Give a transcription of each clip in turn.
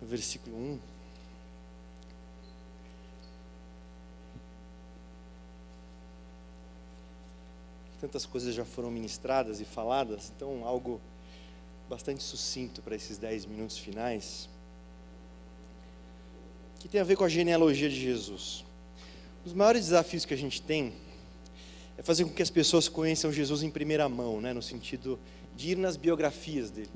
no versículo 1. Tantas coisas já foram ministradas e faladas, então algo bastante sucinto para esses 10 minutos finais, que tem a ver com a genealogia de Jesus. Os maiores desafios que a gente tem é fazer com que as pessoas conheçam Jesus em primeira mão, né, no sentido de ir nas biografias dele.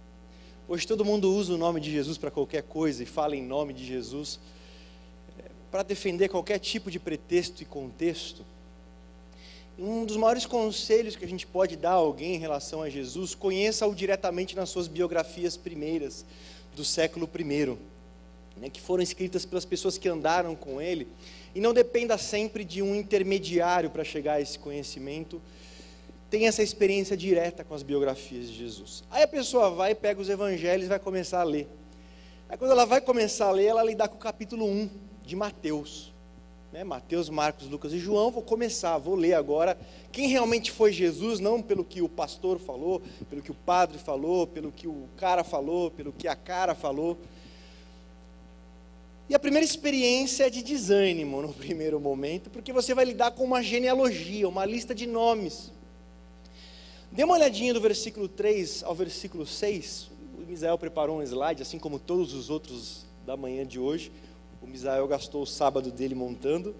Hoje todo mundo usa o nome de Jesus para qualquer coisa e fala em nome de Jesus para defender qualquer tipo de pretexto e contexto. Um dos maiores conselhos que a gente pode dar a alguém em relação a Jesus, conheça-o diretamente nas suas biografias primeiras, do século I, né, que foram escritas pelas pessoas que andaram com ele, e não dependa sempre de um intermediário para chegar a esse conhecimento. Tenha essa experiência direta com as biografias de Jesus. Aí a pessoa vai e pega os evangelhos e vai começar a ler. Aí quando ela vai começar a ler, ela lidar com o capítulo 1 de Mateus. Mateus, Marcos, Lucas e João, vou ler agora quem realmente foi Jesus, não pelo que o pastor falou, pelo que o padre falou, pelo que o cara falou, pelo que a cara falou. E a primeira experiência é de desânimo no primeiro momento, porque você vai lidar com uma genealogia, uma lista de nomes. Dê uma olhadinha do versículo 3 ao versículo 6, o Misael preparou um slide, assim como todos os outros da manhã de hoje. O Misael gastou o sábado dele montando.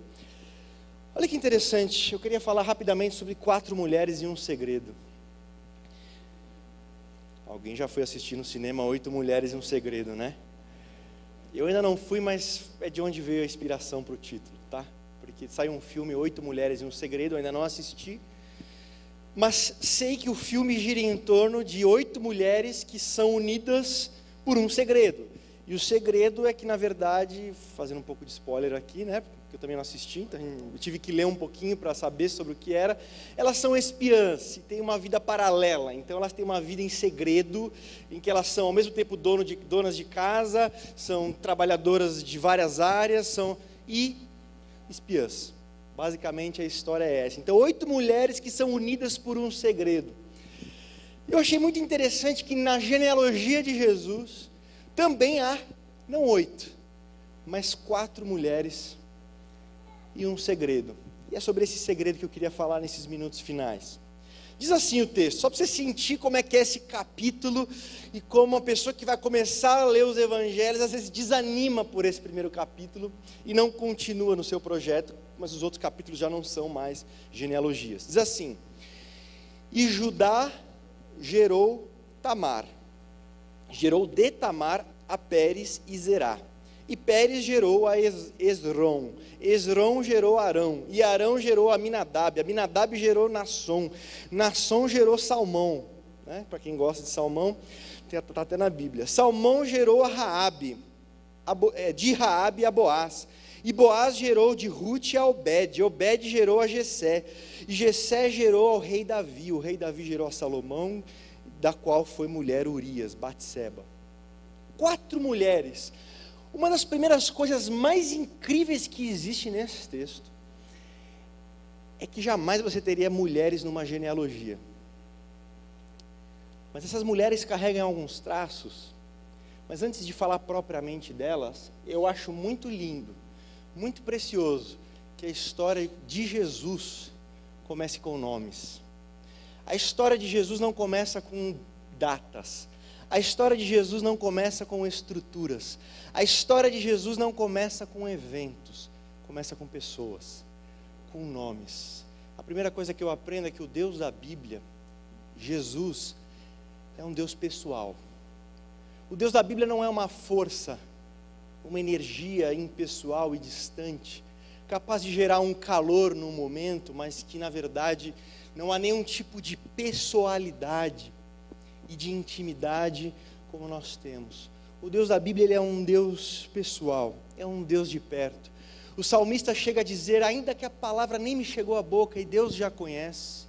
Olha que interessante, eu queria falar rapidamente sobre 4 mulheres e um segredo. Alguém já foi assistir no cinema 8 mulheres e um segredo, né? Eu ainda não fui, mas é de onde veio a inspiração para o título, tá? Porque saiu um filme 8 mulheres e um segredo, eu ainda não assisti. Mas sei que o filme gira em torno de 8 mulheres que são unidas por um segredo. E o segredo é que, na verdade, fazendo um pouco de spoiler aqui, né, porque eu também não assisti, então eu tive que ler um pouquinho para saber sobre o que era. Elas são espiãs e têm uma vida paralela, então elas têm uma vida em segredo, em que elas são ao mesmo tempo donas de casa, são trabalhadoras de várias áreas, e espiãs. Basicamente a história é essa. Então 8 mulheres que são unidas por um segredo. Eu achei muito interessante que na genealogia de Jesus também há, não 8, mas 4 mulheres e um segredo. E é sobre esse segredo que eu queria falar nesses minutos finais. Diz assim o texto, só para você sentir como é que é esse capítulo, e como uma pessoa que vai começar a ler os evangelhos, às vezes desanima por esse primeiro capítulo, e não continua no seu projeto, mas os outros capítulos já não são mais genealogias. Diz assim, e Judá gerou Tamar. Gerou de Tamar a Pérez e Zerá. E Pérez gerou a Esrom. Esrom gerou Arão. E Arão gerou a Aminadab. Aminadab gerou Nasson. Nasson gerou Salmão. Né? Para quem gosta de Salmão, está até na Bíblia. Salmão gerou a Raabe. De Raabe a Boaz. E Boaz gerou de Ruth a Obed. Obed gerou a Jessé. E Jessé gerou ao rei Davi. O rei Davi gerou a Salomão, da qual foi mulher Urias, Batseba. 4 mulheres. Uma das primeiras coisas mais incríveis que existe nesse texto é que jamais você teria mulheres numa genealogia. Mas essas mulheres carregam alguns traços. Mas antes de falar propriamente delas, eu acho muito lindo, muito precioso, que a história de Jesus comece com nomes. A história de Jesus não começa com datas. A história de Jesus não começa com estruturas. A história de Jesus não começa com eventos. Começa com pessoas, com nomes. A primeira coisa que eu aprendo é que o Deus da Bíblia, Jesus, é um Deus pessoal. O Deus da Bíblia não é uma força, uma energia impessoal e distante, capaz de gerar um calor no momento, mas que na verdade não há nenhum tipo de pessoalidade e de intimidade como nós temos. O Deus da Bíblia, ele é um Deus pessoal, é um Deus de perto. O salmista chega a dizer, ainda que a palavra nem me chegou à boca, e Deus já conhece.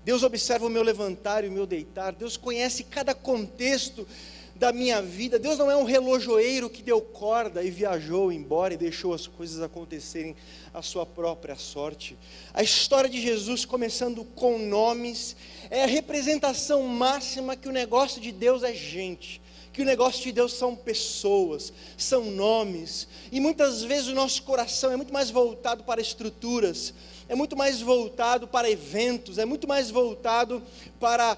Deus observa o meu levantar e o meu deitar. Deus conhece cada contexto da minha vida. Deus não é um relojoeiro que deu corda e viajou embora e deixou as coisas acontecerem à sua própria sorte. A história de Jesus, começando com nomes, é a representação máxima que o negócio de Deus é gente, que que o negócio de Deus são pessoas, são nomes, e muitas vezes o nosso coração é muito mais voltado para estruturas, é muito mais voltado para eventos, é muito mais voltado para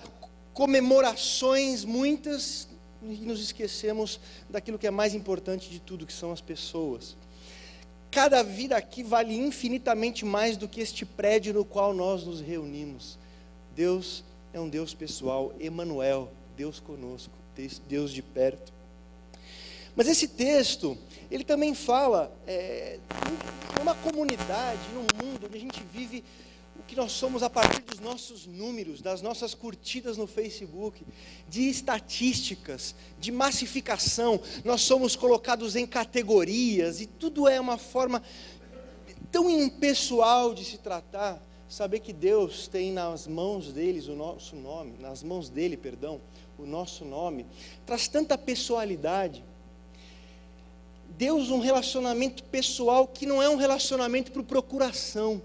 comemorações muitas, e nos esquecemos daquilo que é mais importante de tudo, que são as pessoas. Cada vida aqui vale infinitamente mais do que este prédio no qual nós nos reunimos. Deus é um Deus pessoal, Emanuel, Deus conosco, Deus de perto. Mas esse texto, ele também fala numa comunidade, num mundo onde a gente vive o que nós somos a partir dos nossos números, das nossas curtidas no Facebook, de estatísticas, de massificação. Nós somos colocados em categorias e tudo é uma forma tão impessoal de se tratar. Saber que Deus tem nas mãos deles o nosso nome, nas mãos dele, perdão, o nosso nome, traz tanta pessoalidade. Deus, um relacionamento pessoal que não é um relacionamento por procuração.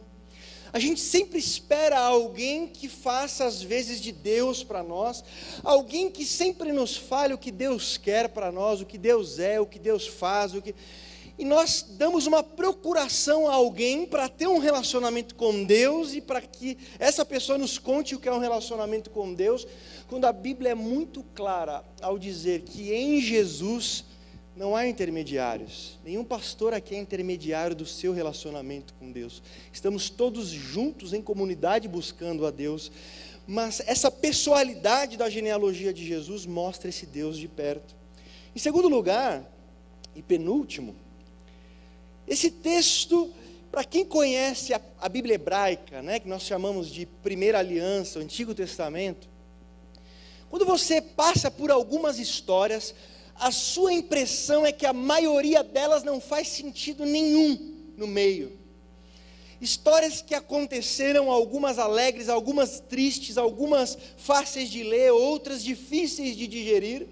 A gente sempre espera alguém que faça as vezes de Deus para nós, alguém que sempre nos fale o que Deus quer para nós, o que Deus é, o que Deus faz, e nós damos uma procuração a alguém para ter um relacionamento com Deus e para que essa pessoa nos conte o que é um relacionamento com Deus, quando a Bíblia é muito clara ao dizer que em Jesus não há intermediários. Nenhum pastor aqui é intermediário do seu relacionamento com Deus. Estamos todos juntos em comunidade buscando a Deus, mas essa pessoalidade da genealogia de Jesus mostra esse Deus de perto. Em segundo lugar, e penúltimo, esse texto, para quem conhece a Bíblia hebraica, né, que nós chamamos de Primeira Aliança, o Antigo Testamento, quando você passa por algumas histórias, a sua impressão é que a maioria delas não faz sentido nenhum no meio. Histórias que aconteceram, algumas alegres, algumas tristes, algumas fáceis de ler, outras difíceis de digerir,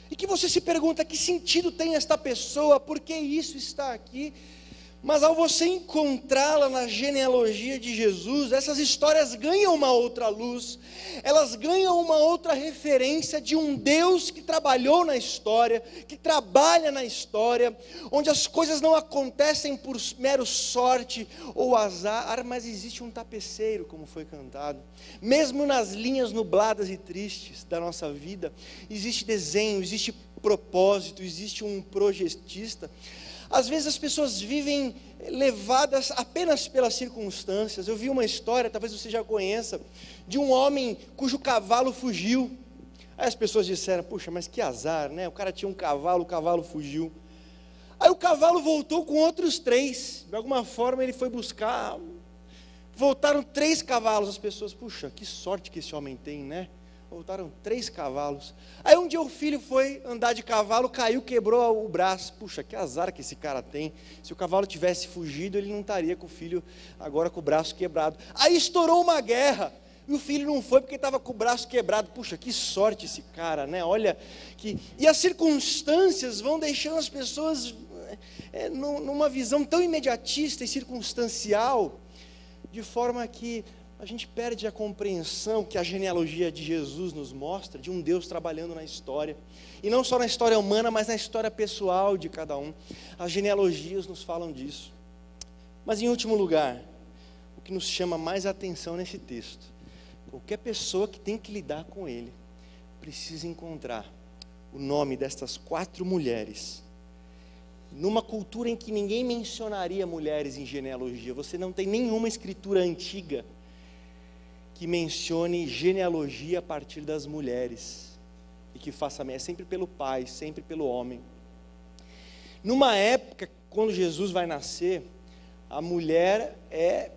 e que você se pergunta, que sentido tem esta pessoa, por que isso está aqui? Mas ao você encontrá-la na genealogia de Jesus, essas histórias ganham uma outra luz, elas ganham uma outra referência de um Deus que trabalhou na história, que trabalha na história, onde as coisas não acontecem por mero sorte ou azar, mas existe um tapeceiro, como foi cantado. Mesmo nas linhas nubladas e tristes da nossa vida, existe desenho, existe propósito, existe um projetista. Às vezes as pessoas vivem levadas apenas pelas circunstâncias. Eu vi uma história, talvez você já conheça, de um homem cujo cavalo fugiu. Aí as pessoas disseram, puxa, mas que azar, né? O cara tinha um cavalo, o cavalo fugiu. Aí o cavalo voltou com outros 3. De alguma forma ele foi buscar, voltaram 3 cavalos. As pessoas, puxa, que sorte que esse homem tem, né? Voltaram 3 cavalos. Aí um dia o filho foi andar de cavalo, caiu, quebrou o braço. Puxa, que azar que esse cara tem. Se o cavalo tivesse fugido, ele não estaria com o filho agora com o braço quebrado. Aí estourou uma guerra, e o filho não foi porque estava com o braço quebrado. Puxa, que sorte esse cara, né? Olha que... E as circunstâncias vão deixando as pessoas numa visão tão imediatista e circunstancial, de forma que a gente perde a compreensão que a genealogia de Jesus nos mostra, de um Deus trabalhando na história, e não só na história humana, mas na história pessoal de cada um. As genealogias nos falam disso. Mas em último lugar, o que nos chama mais atenção nesse texto, qualquer pessoa que tem que lidar com ele, precisa encontrar o nome destas 4 mulheres, numa cultura em que ninguém mencionaria mulheres em genealogia. Você não tem nenhuma escritura antiga que mencione genealogia a partir das mulheres, e que faça, é sempre pelo pai, sempre pelo homem. Numa época, quando Jesus vai nascer, a mulher é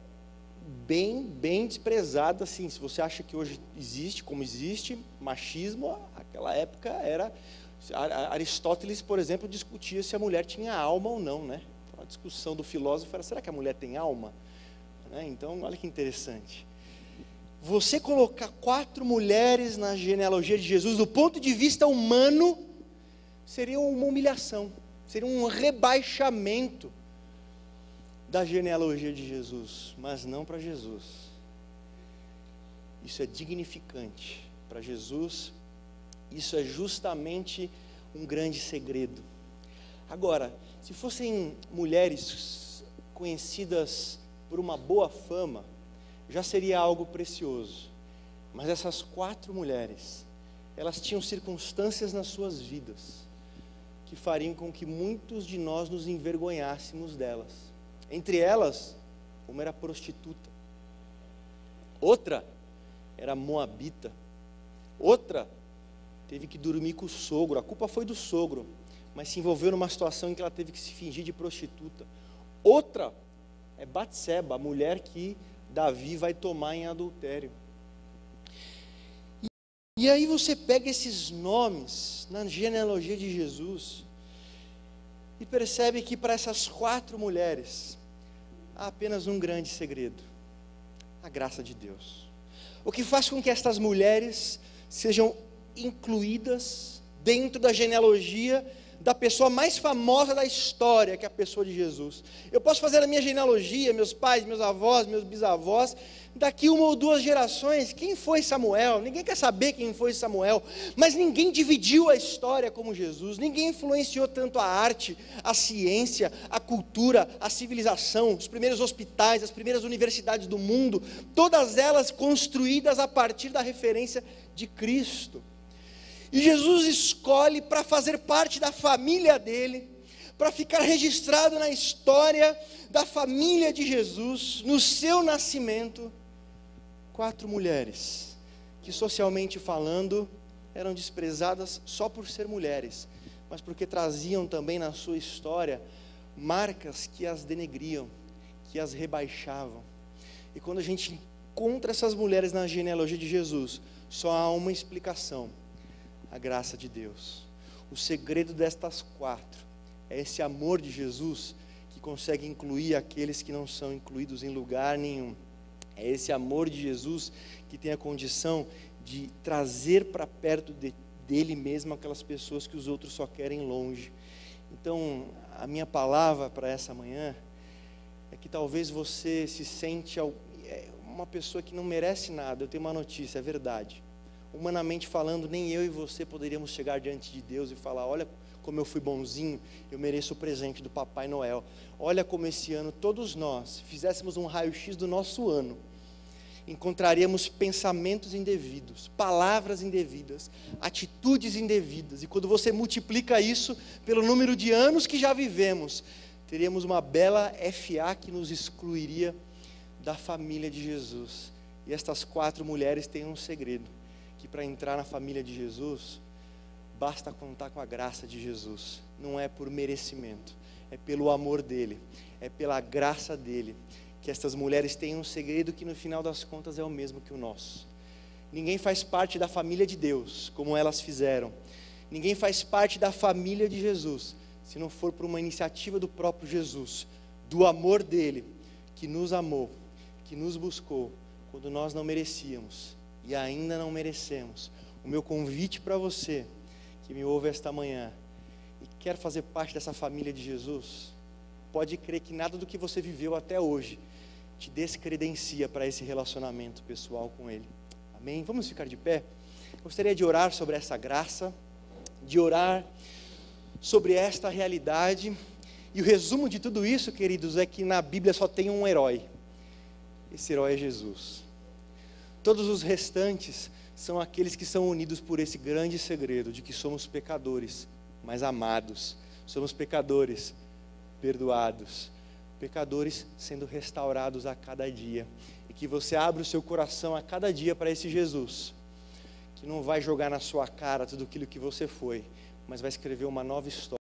bem desprezada, assim. Se você acha que hoje existe, como existe, machismo, aquela época era... Aristóteles, por exemplo, discutia se a mulher tinha alma ou não, né? A discussão do filósofo era, será que a mulher tem alma? Então, olha que interessante. Você colocar 4 mulheres na genealogia de Jesus, do ponto de vista humano, seria uma humilhação, seria um rebaixamento da genealogia de Jesus, mas não para Jesus. Isso é dignificante. Para Jesus, Isso é justamente um grande segredo. Agora, se fossem mulheres conhecidas por uma boa fama, já seria algo precioso. Mas essas 4 mulheres, elas tinham circunstâncias nas suas vidas que fariam com que muitos de nós nos envergonhássemos delas. Entre elas, uma era prostituta, outra era moabita, outra teve que dormir com o sogro. A culpa foi do sogro, mas se envolveu numa situação em que ela teve que se fingir de prostituta. Outra é Batseba, a mulher que Davi vai tomar em adultério. E aí você pega esses nomes na genealogia de Jesus e percebe que para essas 4 mulheres há apenas um grande segredo: a graça de Deus. O que faz com que estas mulheres sejam incluídas dentro da genealogia da pessoa mais famosa da história, que é a pessoa de Jesus. Eu posso fazer a minha genealogia, meus pais, meus avós, meus bisavós, daqui 1 ou 2 gerações, quem foi Samuel? Ninguém quer saber quem foi Samuel, mas ninguém dividiu a história como Jesus, ninguém influenciou tanto a arte, a ciência, a cultura, a civilização, os primeiros hospitais, as primeiras universidades do mundo, todas elas construídas a partir da referência de Cristo. E Jesus escolhe para fazer parte da família dele, para ficar registrado na história da família de Jesus, no seu nascimento, 4 mulheres, que socialmente falando, eram desprezadas só por ser mulheres, mas porque traziam também na sua história marcas que as denegriam, que as rebaixavam. E quando a gente encontra essas mulheres na genealogia de Jesus, só há uma explicação: a graça de Deus. O segredo destas 4 é esse amor de Jesus que consegue incluir aqueles que não são incluídos em lugar nenhum. É esse amor de Jesus que tem a condição de trazer para perto dele mesmo aquelas pessoas que os outros só querem longe. Então, a minha palavra para essa manhã é que talvez você se sente uma pessoa que não merece nada. Eu tenho uma notícia, é verdade. Humanamente falando, nem eu e você poderíamos chegar diante de Deus e falar: olha como eu fui bonzinho, eu mereço o presente do Papai Noel. Olha como esse ano todos nós, se fizéssemos um raio-x do nosso ano, encontraríamos pensamentos indevidos, palavras indevidas, atitudes indevidas. E quando você multiplica isso pelo número de anos que já vivemos, teríamos uma bela FA que nos excluiria da família de Jesus. E estas 4 mulheres têm um segredo: que para entrar na família de Jesus, basta contar com a graça de Jesus. Não é por merecimento, é pelo amor dele, é pela graça dele, que estas mulheres têm um segredo que no final das contas é o mesmo que o nosso. Ninguém faz parte da família de Deus como elas fizeram. Ninguém faz parte da família de Jesus se não for por uma iniciativa do próprio Jesus, do amor dele, que nos amou, que nos buscou quando nós não merecíamos e ainda não merecemos. O meu convite para você que me ouve esta manhã e quer fazer parte dessa família de Jesus, pode crer que nada do que você viveu até hoje te descredencia para esse relacionamento pessoal com Ele. Amém? Vamos ficar de pé? Gostaria de orar sobre essa graça, de orar sobre esta realidade. E o resumo de tudo isso, queridos, é que na Bíblia só tem um herói. Esse herói é Jesus. Todos os restantes são aqueles que são unidos por esse grande segredo de que somos pecadores, mas amados. Somos pecadores perdoados, pecadores sendo restaurados a cada dia. E que você abra o seu coração a cada dia para esse Jesus, que não vai jogar na sua cara tudo aquilo que você foi, mas vai escrever uma nova história.